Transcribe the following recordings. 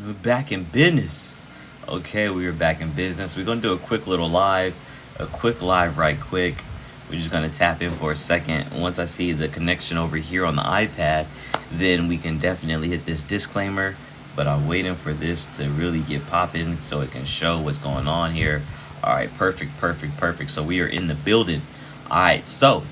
Back in business. Okay, we are back in business. We're gonna do a quick little live, right quick. We're just gonna tap in for a second. Once I see the connection over here on the iPad, then we can definitely hit this disclaimer. But I'm waiting for this to really get popping so it can show what's going on here. All right, perfect. So we are in the building. All right, so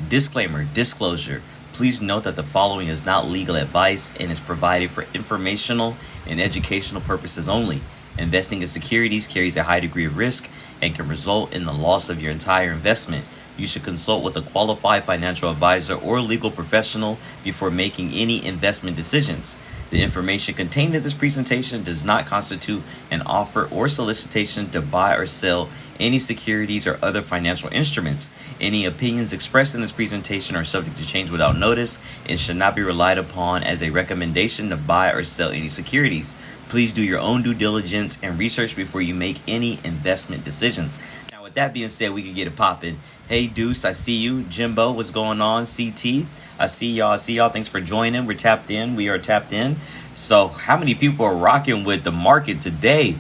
disclaimer, disclosure. Please note that the following is not legal advice and is provided for informational and educational purposes only. Investing in securities carries a high degree of risk and can result in the loss of your entire investment. You should consult with a qualified financial advisor or legal professional before making any investment decisions. The information contained in this presentation does not constitute an offer or solicitation to buy or sell any securities or other financial instruments. Any opinions expressed in this presentation are subject to change without notice and should not be relied upon as a recommendation to buy or sell any securities. Please do your own due diligence and research before you make any investment decisions. Now, with that being said, we can get it popping. Hey, Deuce, I see you. Jimbo, what's going on? CT, I see y'all. Thanks for joining. We're tapped in. We are tapped in. So how many people are rocking with the market today?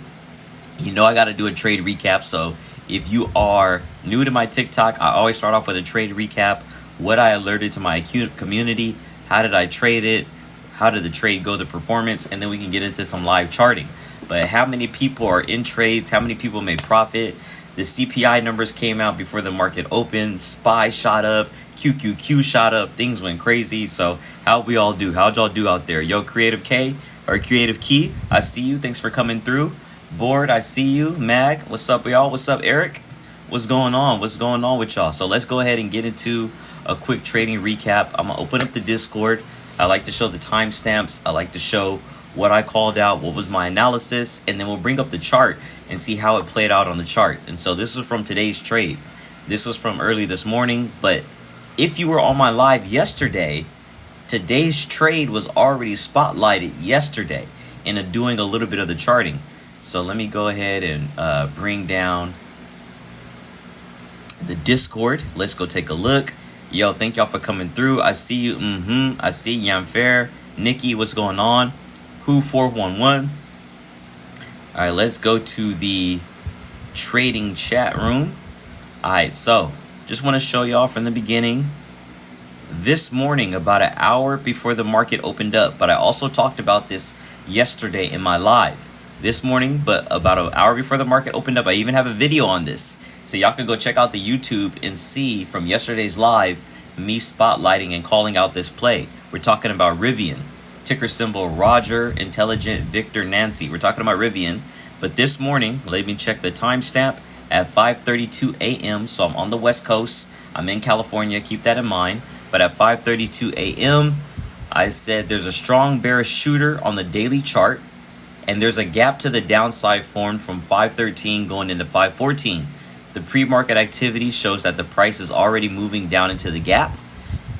You know I got to do a trade recap. So if you are new to my TikTok, I always start off with a trade recap. What I alerted to my community. How did I trade it? How did the trade go, the performance? And then we can get into some live charting. But how many people are in trades? How many people made profit? The CPI numbers came out before the market opened. SPY shot up. QQQ shot up. Things went crazy. So how'd we all do? How'd y'all do out there? Yo, Creative K or Creative Key, I see you. Thanks for coming through. Board, I see you. Mag, what's up, y'all? What's up, Eric? What's going on? What's going on with y'all? So let's go ahead and get into a quick trading recap. I'm going to open up the Discord. I like to show the timestamps. I like to show what I called out, what was my analysis, and then we'll bring up the chart and see how it played out on the chart. And so this was from today's trade. This was from early this morning, but if you were on my live yesterday, today's trade was already spotlighted yesterday in doing a little bit of the charting. So let me go ahead and bring down the Discord. Let's go take a look. Yo, thank y'all for coming through. I see you. I see Yam Fair. Nikki, what's going on? Who 411? All right, let's go to the trading chat room. All right, so just want to show y'all from the beginning. This morning, about an hour before the market opened up, but I also talked about this yesterday in my live. This morning, but about an hour before the market opened up, I even have a video on this. So y'all can go check out the YouTube and see from yesterday's live, me spotlighting and calling out this play. We're talking about RIVN. Ticker symbol Roger, Intelligent, Victor, Nancy. We're talking about RIVN. But this morning, let me check the timestamp at 5:32 a.m. So I'm on the West Coast. I'm in California. Keep that in mind. But at 5:32 a.m., I said there's a strong bearish shooter on the daily chart. And there's a gap to the downside formed from 513 going into 514. The pre-market activity shows that the price is already moving down into the gap.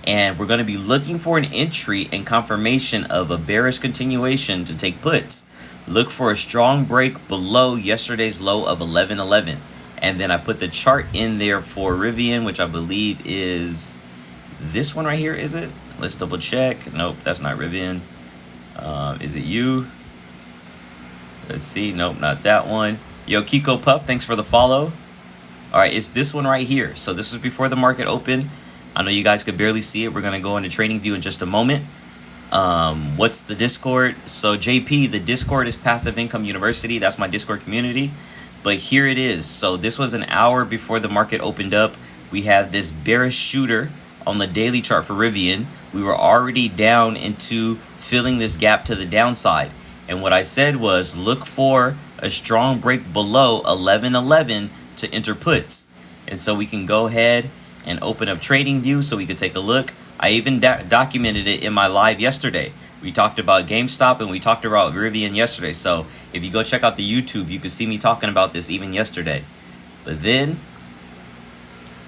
And we're going to be looking for an entry and confirmation of a bearish continuation to take puts. Look for a strong break below yesterday's low of 1111. And then I put the chart in there for RIVN, which I believe is this one right here, is it? Let's double check. Nope, that's not RIVN. Is it you? Let's see. Nope, not that one. Yo, Kiko Pup, thanks for the follow. All right, it's this one right here. So this was before the market opened. I know you guys could barely see it. We're going to go into trading view in just a moment. What's the Discord? So JP, the Discord is Passive Income University. That's my Discord community. But here it is. So this was an hour before the market opened up. We had this bearish shooter on the daily chart for RIVN. We were already down into filling this gap to the downside. And what I said was look for a strong break below 1111 to enter puts. And so we can go ahead and open up trading view so we could take a look. I even documented it in my live yesterday. We talked about GameStop and we talked about RIVN yesterday. So if you go check out the YouTube, you can see me talking about this even yesterday. But then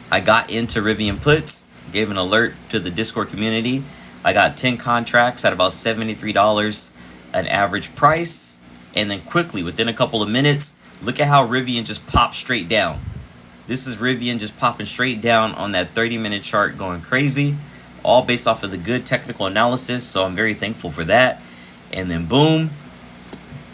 I got into RIVN puts, gave an alert to the Discord community. I got 10 contracts at about $73 an average price. And then quickly, within a couple of minutes, look at how RIVN just popped straight down. This is RIVN just popping straight down on that 30-minute chart going crazy. All based off of the good technical analysis. So I'm very thankful for that. And then boom,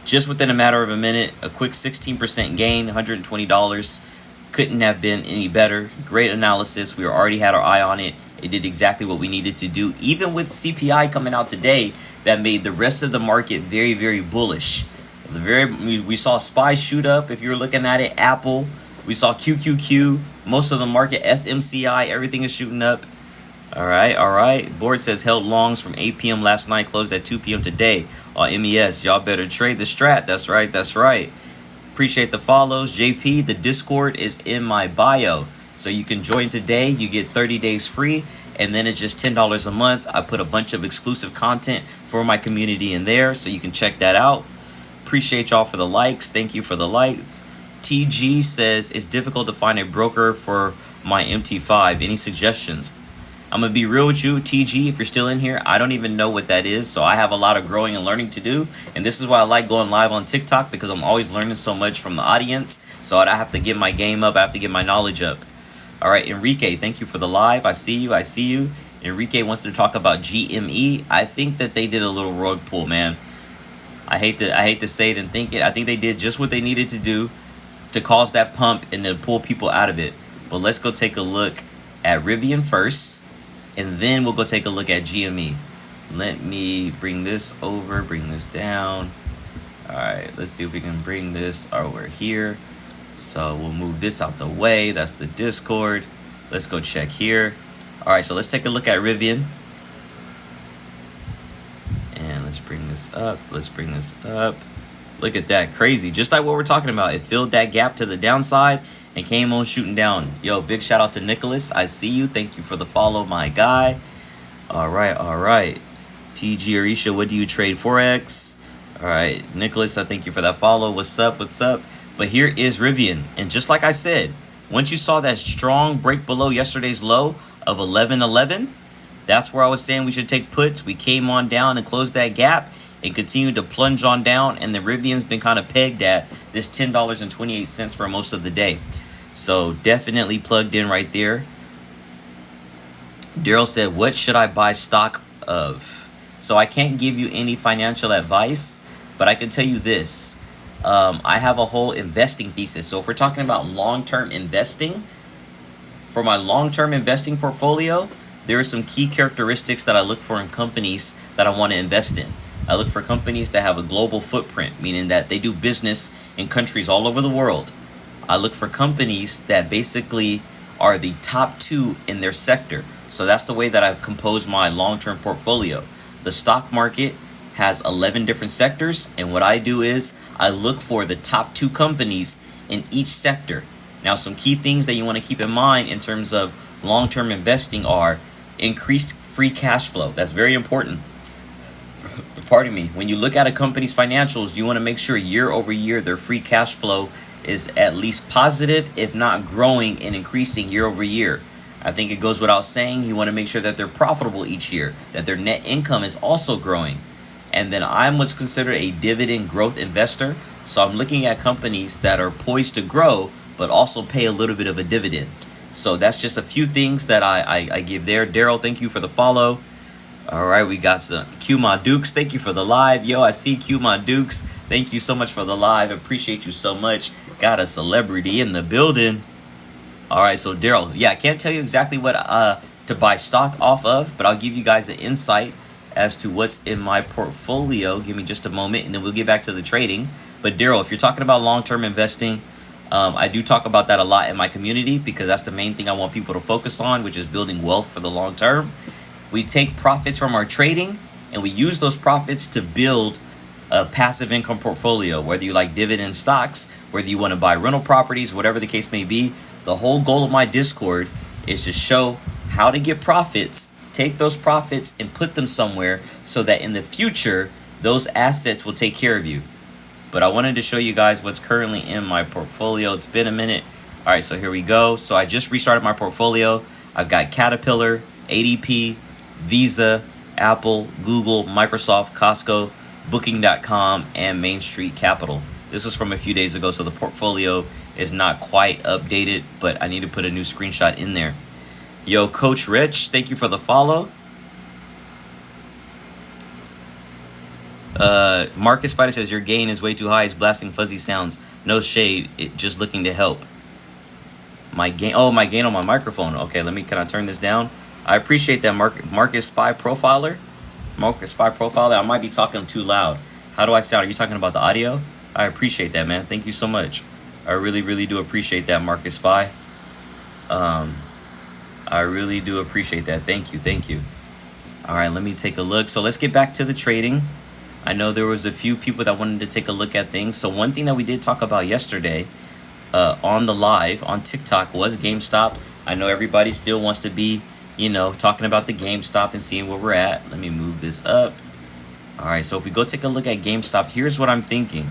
just within a matter of a minute, a quick 16% gain, $120. Couldn't have been any better. Great analysis. We already had our eye on it. It did exactly what we needed to do, even with CPI coming out today that made the rest of the market very, very bullish. We saw SPY shoot up. If you're looking at it, Apple, we saw QQQ, most of the market, SMCI, everything is shooting up. All right. Board says held longs from 8 p.m. last night, closed at 2 p.m. today on MES. Y'all better trade the strat. That's right. Appreciate the follows. JP, the Discord is in my bio. So you can join today. You get 30 days free. And then it's just $10 a month. I put a bunch of exclusive content for my community in there. So you can check that out. Appreciate y'all for the likes. Thank you for the likes. TG says it's difficult to find a broker for my MT5. Any suggestions? I'm going to be real with you, TG, if you're still in here, I don't even know what that is. So I have a lot of growing and learning to do. And this is why I like going live on TikTok, because I'm always learning so much from the audience. So I have to get my game up. I have to get my knowledge up. All right, Enrique, thank you for the live. I see you. Enrique wants to talk about GME. I think that they did a little rug pull, man. I hate to say it and think it. I think they did just what they needed to do to cause that pump and to pull people out of it. But let's go take a look at RIVN first. And then we'll go take a look at GME. Let me bring this over, bring this down. All right, let's see if we can bring this over here. So we'll move this out the way. That's the Discord. Let's go check here. All right, so let's take a look at RIVN. And let's bring this up. Look at that, crazy. Just like what we're talking about. It filled that gap to the downside and came on shooting down. Yo, big shout out to Nicholas. I see you. Thank you for the follow, my guy. All right. TG Arisha, what do you trade Forex? All right, Nicholas, I thank you for that follow. What's up? But here is RIVN. And just like I said, once you saw that strong break below yesterday's low of 11.11, that's where I was saying we should take puts. We came on down and closed that gap and continued to plunge on down. And the RIVN's been kind of pegged at this $10.28 for most of the day. So definitely plugged in right there. Daryl said, what should I buy stock of? So I can't give you any financial advice, but I can tell you this. I have a whole investing thesis. So if we're talking about long-term investing, for my long-term investing portfolio, there are some key characteristics that I look for in companies that I want to invest in. I look for companies that have a global footprint, meaning that they do business in countries all over the world. I look for companies that basically are the top 2 in their sector. So that's the way that I've composed my long-term portfolio. The stock market has 11 different sectors, and what I do is I look for the top 2 companies in each sector. Now, some key things that you want to keep in mind in terms of long-term investing are increased free cash flow. That's very important. Pardon me. When you look at a company's financials, you want to make sure year over year their free cash flow is at least positive, if not growing and increasing year over year. I think it goes without saying, you want to make sure that they're profitable each year, that their net income is also growing. And then I'm what's considered a dividend growth investor. So I'm looking at companies that are poised to grow, but also pay a little bit of a dividend. So that's just a few things that I give there. Daryl, thank you for the follow. All right, we got some Q-Ma Dukes. Thank you for the live. Yo, I see Q-Ma Dukes. Thank you so much for the live. Appreciate you so much. Got a celebrity in the building. All right, so Daryl, yeah, I can't tell you exactly what to buy stock off of, but I'll give you guys an insight as to what's in my portfolio. Give me just a moment, and then we'll get back to the trading. But Daryl, if you're talking about long-term investing, I do talk about that a lot in my community because that's the main thing I want people to focus on, which is building wealth for the long term. We take profits from our trading, and we use those profits to build a passive income portfolio, whether you like dividend stocks, whether you want to buy rental properties, whatever the case may be. The whole goal of my Discord is to show how to get profits, take those profits and put them somewhere so that in the future, those assets will take care of you. But I wanted to show you guys what's currently in my portfolio. It's been a minute. All right, so here we go. So I just restarted my portfolio. I've got Caterpillar, ADP, Visa, Apple, Google, Microsoft, Costco, Booking.com, and Main Street Capital. This is from a few days ago, so the portfolio is not quite updated, but I need to put a new screenshot in there. Yo, Coach Rich, thank you for the follow. Marcus Spider says your gain is way too high. It's blasting fuzzy sounds. No shade. Just looking to help. My gain. Oh, my gain on my microphone. Okay, can I turn this down? I appreciate that, Marcus Spy Profiler. Marcus Spy Profiler. I might be talking too loud. How do I sound? Are you talking about the audio? I appreciate that, man. Thank you so much. I really, really do appreciate that, Marcus Spy. I really do appreciate that. Thank you. All right, let me take a look. So let's get back to the trading. I know there was a few people that wanted to take a look at things. So one thing that we did talk about yesterday on the live on TikTok was GameStop. I know everybody still wants to be, talking about the GameStop and seeing where we're at. Let me move this up. All right, so if we go take a look at GameStop, here's what I'm thinking.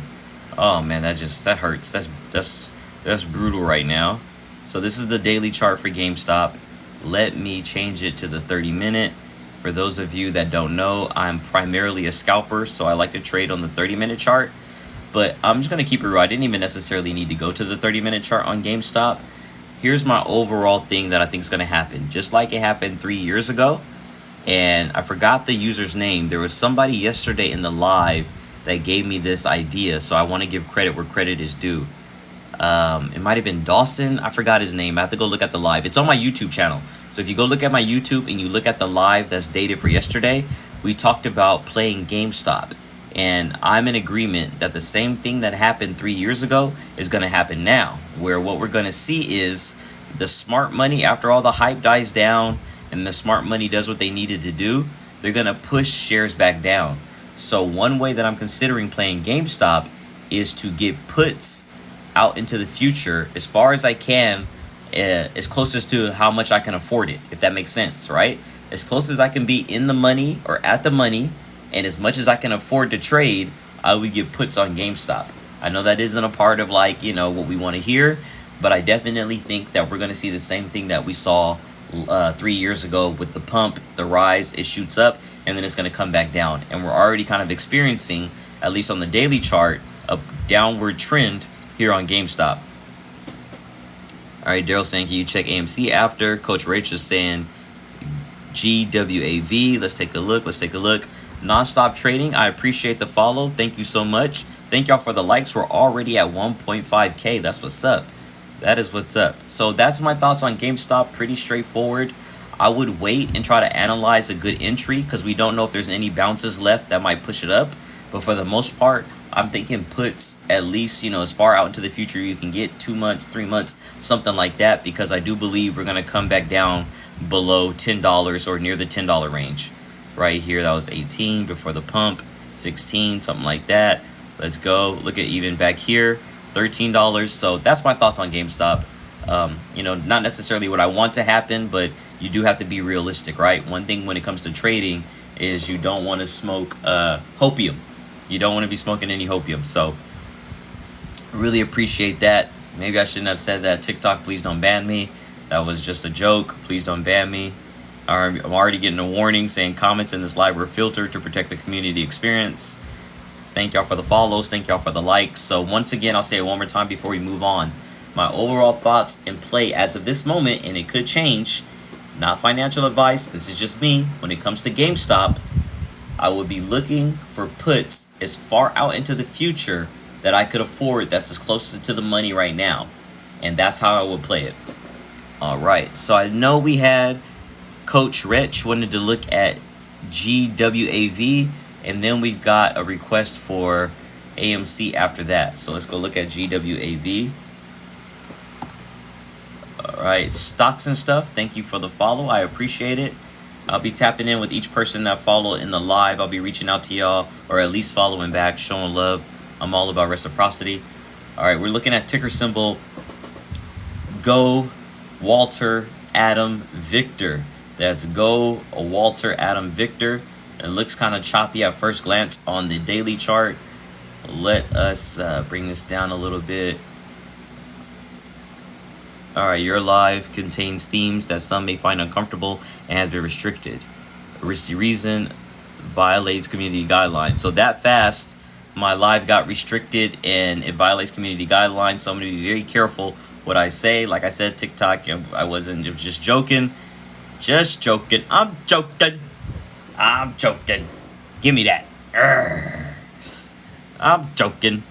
Oh man, that hurts. That's brutal right now. So this is the daily chart for GameStop. Let me change it to the 30-minute. For those of you that don't know, I'm primarily a scalper, so I like to trade on the 30-minute chart. But I'm just going to keep it real. I didn't even necessarily need to go to the 30-minute chart on GameStop. Here's my overall thing that I think is going to happen. Just like it happened 3 years ago, and I forgot the user's name. There was somebody yesterday in the live that gave me this idea, so I want to give credit where credit is due. It might have been Dawson. I forgot his name. I have to go look at the live. It's on my YouTube channel. So if you go look at my YouTube and you look at the live that's dated for yesterday, we talked about playing GameStop. And I'm in agreement that the same thing that happened 3 years ago is going to happen now, where what we're going to see is the smart money, after all the hype dies down and the smart money does what they needed to do, they're going to push shares back down. So one way that I'm considering playing GameStop is to get puts out into the future as far as I can, as closest to how much I can afford it, if that makes sense, right? As close as I can be in the money or at the money, and as much as I can afford to trade, I would get puts on GameStop. I know that isn't a part of what we want to hear, but I definitely think that we're going to see the same thing that we saw 3 years ago with the pump, the rise, it shoots up, and then it's going to come back down. And we're already kind of experiencing, at least on the daily chart, a downward trend here on GameStop. All right, Daryl saying, can you check AMC after? Coach Rachel's saying GWAV. Let's take a look. Nonstop trading. I appreciate the follow. Thank you so much. Thank y'all for the likes. We're already at 1.5K. That's what's up. That is what's up. So that's my thoughts on GameStop. Pretty straightforward. I would wait and try to analyze a good entry because we don't know if there's any bounces left that might push it up. But for the most part, I'm thinking puts at least, as far out into the future you can get, 2 months, 3 months, something like that, because I do believe we're going to come back down below $10 or near the $10 range. Right here, that was 18 before the pump, 16, something like that. Let's go. Look at even back here, $13. So that's my thoughts on GameStop. Not necessarily what I want to happen, but you do have to be realistic, right? One thing when it comes to trading is you don't want to smoke hopium. You don't want to be smoking any hopium. So really appreciate that. Maybe I shouldn't have said that. TikTok, please don't ban me. That was just a joke. Please don't ban me. I'm already getting a warning saying comments in this live were filtered to protect the community experience. Thank y'all for the follows. Thank y'all for the likes. So once again, I'll say it one more time before we move on. My overall thoughts in play as of this moment, and it could change, not financial advice. This is just me. When it comes to GameStop, I would be looking for puts as far out into the future that I could afford that's as close to the money right now. And that's how I would play it. All right. So I know we had Coach Rich wanted to look at GWAV, and then we've got a request for AMC after that. So let's go look at GWAV. All right, stocks and stuff. Thank you for the follow. I appreciate it. I'll be tapping in with each person that follow in the live. I'll be reaching out to y'all, or at least following back, showing love. I'm all about reciprocity. All right, we're looking at ticker symbol Go Walter Adam Victor. That's Go Walter Adam Victor. It looks kind of choppy at first glance on the daily chart. Let us bring this down a little bit. All right, your live contains themes that some may find uncomfortable and has been restricted. Reason violates community guidelines. So that fast, my live got restricted and it violates community guidelines. So I'm going to be very careful what I say. Like I said, TikTok, it was just joking. Just joking. I'm joking. Give me that. Urgh. I'm joking.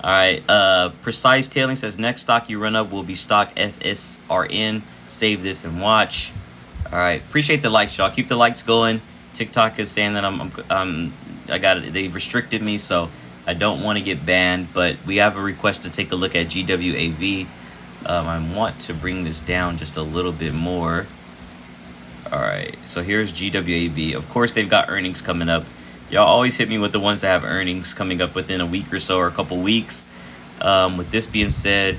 All right. Precise Tailing says next stock you run up will be stock FSRN. Save this and watch. All right. Appreciate the likes, y'all. Keep the likes going. TikTok is saying that I got it. They restricted me, so I don't want to get banned. But we have a request to take a look at GWAV. I want to bring this down just a little bit more. All right. So here's GWAV. Of course, they've got earnings coming up. Y'all always hit me with the ones that have earnings coming up within a week or so, or a couple weeks. With this being said,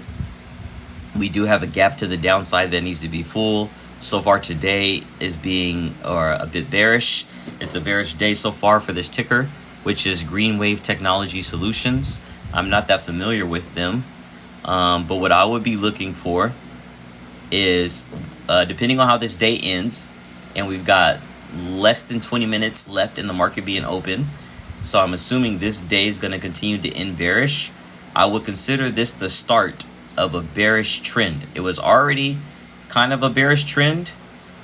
we do have a gap to the downside that needs to be full. So far today is being a bit bearish. It's a bearish day so far for this ticker, which is Green Wave Technology Solutions. I'm not that familiar with them. But what I would be looking for is, depending on how this day ends, and we've got less than 20 minutes left in the market being open, so I'm assuming this day is going to continue to end bearish. I would consider this the start of a bearish trend. It was already kind of a bearish trend.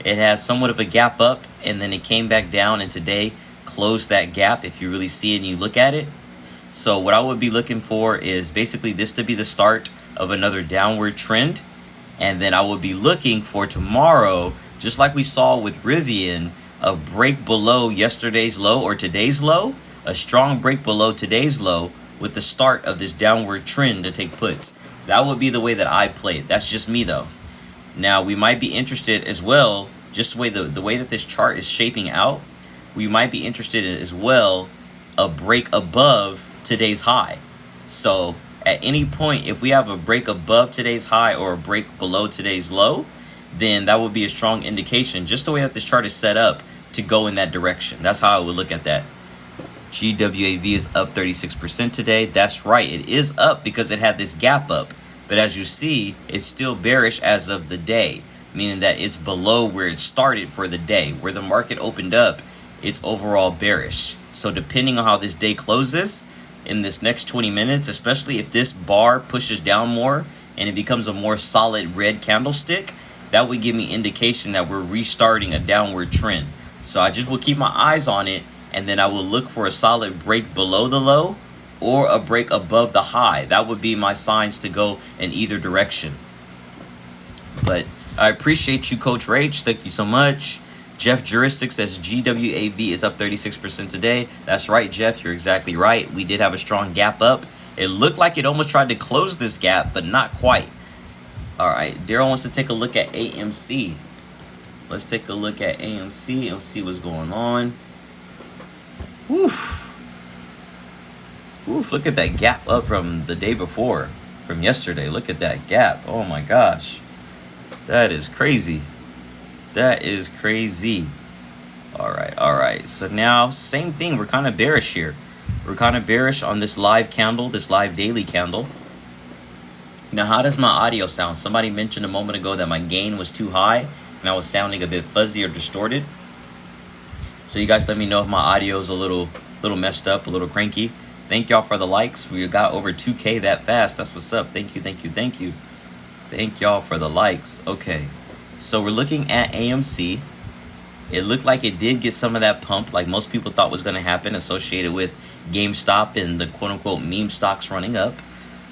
It has somewhat of a gap up, and then it came back down, and today closed that gap if you really see it and you look at it. So what I would be looking for is basically this to be the start of another downward trend, and then I would be looking for tomorrow, just like we saw with RIVN, a break below yesterday's low or today's low, a strong break below today's low with the start of this downward trend to take puts. That would be the way that I play it. That's just me though. Now we might be interested as well, just the way that this chart is shaping out, we might be interested in as well a break above today's high. So at any point, if we have a break above today's high or a break below today's low, then that would be a strong indication, just the way that this chart is set up, to go in that direction. That's how I would look at that. GWAV is up 36% today. That's right, it is up because it had this gap up. But as you see, it's still bearish as of the day, meaning that it's below where it started for the day. Where the market opened up, it's overall bearish. So depending on how this day closes in this next 20 minutes, especially if this bar pushes down more and it becomes a more solid red candlestick, that would give me indication that we're restarting a downward trend. So I just will keep my eyes on it, and then I will look for a solid break below the low or a break above the high. That would be my signs to go in either direction. But I appreciate you, Coach Rach. Thank you so much. Jeff Juristic says GWAV is up 36% today. That's right, Jeff. You're exactly right. We did have a strong gap up. It looked like it almost tried to close this gap, but not quite. All right. Daryl wants to take a look at AMC. Let's take a look at AMC and see what's going on. Woof. Woof, look at that gap up from the day before, from yesterday. Look at that gap. Oh my gosh. That is crazy. That is crazy. All right. So now, same thing. We're kind of bearish here. We're kind of bearish on this live candle, this live daily candle. Now, how does my audio sound? Somebody mentioned a moment ago that my gain was too high and I was sounding a bit fuzzy or distorted. So you guys let me know if my audio is a little messed up, a little cranky. Thank y'all for the likes. We got over 2K that fast. That's what's up. Thank you. Thank y'all for the likes. Okay. So we're looking at AMC. It looked like it did get some of that pump like most people thought was going to happen, associated with GameStop and the quote-unquote meme stocks running up.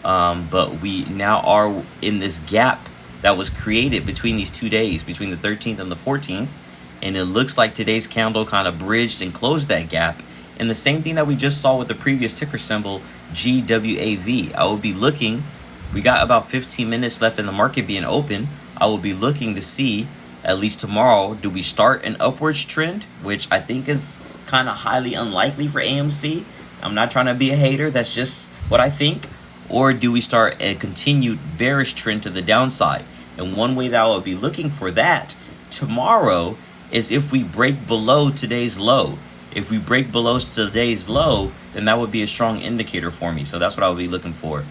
But we now are in this gap that was created between these 2 days, between the 13th and the 14th. And it looks like today's candle kind of bridged and closed that gap. And the same thing that we just saw with the previous ticker symbol, GWAV. I will be looking, we got about 15 minutes left in the market being open. I will be looking to see, at least tomorrow, do we start an upwards trend, which I think is kind of highly unlikely for AMC. I'm not trying to be a hater. That's just what I think. Or do we start a continued bearish trend to the downside? And one way that I will be looking for that tomorrow is if we break below today's low. If we break below today's low, then that would be a strong indicator for me. So that's what I would be looking for.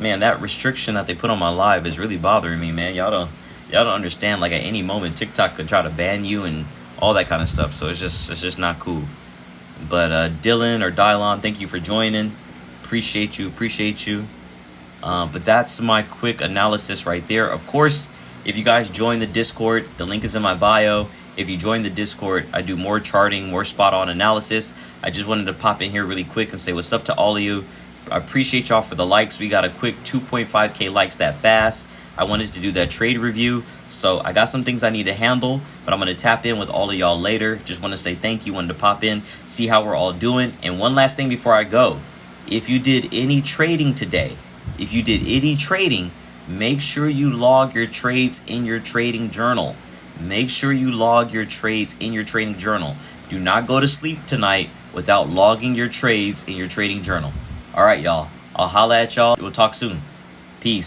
Man, that restriction that they put on my live is really bothering me, man. Y'all don't understand. Like at any moment, TikTok could try to ban you and all that kind of stuff. So it's just not cool. But Dylan or Dylon, thank you for joining. Appreciate you. But that's my quick analysis right there. Of course, if you guys join the Discord, the link is in my bio. If you join the Discord, I do more charting, more spot on analysis. I just wanted to pop in here really quick and say what's up to all of you. I appreciate y'all for the likes. We got a quick 2.5K likes that fast. I wanted to do that trade review, so I got some things I need to handle, but I'm going to tap in with all of y'all later. Just want to say thank you, wanted to pop in, see how we're all doing. And one last thing before I go, if you did any trading today, make sure you log your trades in your trading journal. Make sure you log your trades in your trading journal. Do not go to sleep tonight without logging your trades in your trading journal. All right, y'all. I'll holla at y'all. We'll talk soon. Peace.